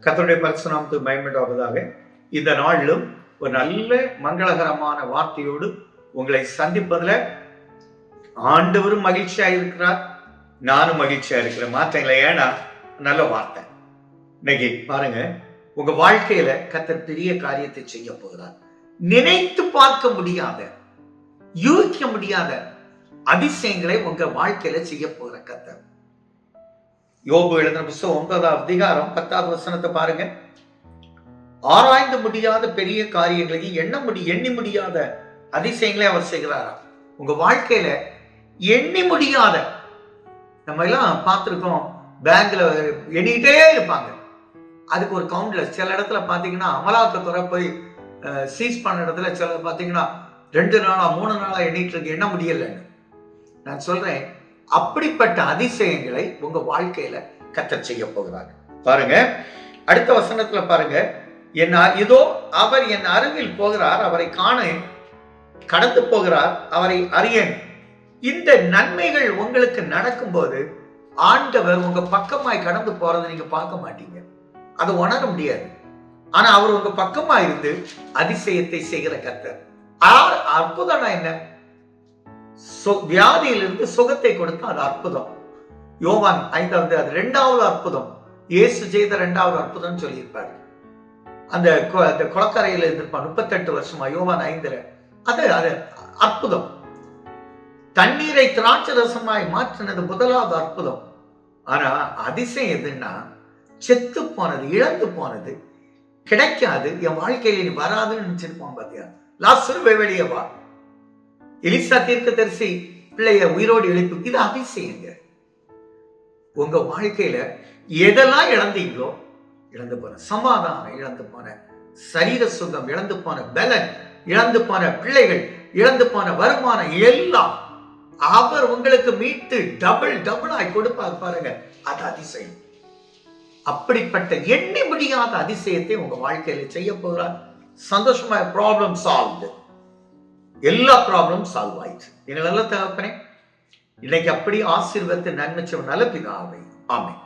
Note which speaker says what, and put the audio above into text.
Speaker 1: கர்த்தருடைய பரிசுத்த நாமத்துக்கு மகிமை உண்டாவதாக. இந்த நாளிலும் ஒரு நல்ல மங்களகரமான வார்த்தையோடு உங்களை சந்திப்பதில் ஆண்டவரும் மகிழ்ச்சியா இருக்கிறார், நானும் மகிழ்ச்சியா இருக்கிறேன். மாற்றங்களே, ஏன்னா நல்ல வார்த்தை. இன்னைக்கு பாருங்க, உங்க வாழ்க்கையில கர்த்தர் பெரிய காரியத்தை செய்ய போகிறார். நினைத்து பார்க்க முடியாத, யூகிக்க முடியாத அதிசயங்களை உங்க வாழ்க்கையில செய்ய போகிற கர்த்தர். யோபு எழுதின புத்தகம் 9ஆம் அதிகாரம் 10வது வசனத்தை பாருங்க. ஆராய்ந்து முடியாத பெரிய காரியங்களையும் எண்ணி முடியாத அதிசயங்களை அவர் செய்கிறாராம். உங்க வாழ்க்கையில எண்ணி முடியாத, நம்ம எல்லாம் பார்த்திருக்கோம், பேங்க்ல எண்ணிக்கிட்டே இருப்பாங்க. அதுக்கு ஒரு கவுண்டர். சில இடத்துல பாத்தீங்கன்னா அமலாக்கத்துறை போய் சீஸ் பண்ண இடத்துல சில பாத்தீங்கன்னா 2 நாளா 3 நாளா எண்ணிட்டு இருக்கு, எண்ண முடியலன்னு. நான் சொல்றேன், அப்படிப்பட்ட அதிசயங்களை உங்க வாழ்க்கையில கர்த்தர் செய்ய போகிறார். பாருங்க, அடுத்த வசனத்துல பாருங்க, இதோ அவர் என் அருகில் போகிறார், அவரை காண கடந்து போகிறார், அவரை அறியேன். இந்த நன்மைகள் உங்களுக்கு நடக்கும் போது ஆண்டவர் உங்க பக்கமாய் கடந்து போறதை நீங்க பார்க்க மாட்டீங்க, அதை உணர முடியாது. ஆனா அவர் உங்க பக்கமா இருந்து அதிசயத்தை செய்கிற கர்த்தர். அற்புதம்னா என்ன? வியாதியிலிருந்து சுகத்தை கொடுத்தா அது அற்புதம். யோவான் 5வது, அது 2வது அற்புதம். இயேசு செய்த 2வது அற்புதம் சொல்லியிருப்பாரு. அந்த குளக்கரையில இருந்திருப்பான் 38 வருஷமா, யோவான் 5ல. அது அற்புதம். தண்ணீரை திராட்சை ரசமாய் மாற்றினது 1வது அற்புதம். ஆனா அதிசயம் எதுன்னா, செத்து போனது, இழந்து போனது, கிடைக்காது, என் வாழ்க்கையில நீ வராதுன்னு நினைச்சிருப்பான். பாத்தியா, லாசருவே வெளியே வா. எலிசா தீர்க்கதரிசி பிள்ளைய உயிரோடு எழுப்பு. இது அதிசயங்க. உங்க வாழ்க்கையில எதெல்லாம் இழந்தீங்களோ, இழந்து போன சமாதானம், இழந்து போன சரீர சுகம், இழந்து போன பலன், இழந்து போன பிள்ளைகள், இழந்து போன வருமானம், எல்லாம் அவர் உங்களுக்கு மீட்டு டபுளாய் கொடுப்பார். பாருங்க, அது அதிசயம். அப்படிப்பட்ட எண்ணி முடியாத அதிசயத்தை உங்க வாழ்க்கையில செய்ய போகிறார். சந்தோஷமா. Problem solved. எல்லா ப்ராப்ளம் சால்வ் ஆயிடுச்சு. எங்கள் நல்ல தகப்பனே, இன்னைக்கு அப்படி ஆசீர்வாதத்தை நன்மைச்சவன் நல்ல பிதாவே, ஆமென்.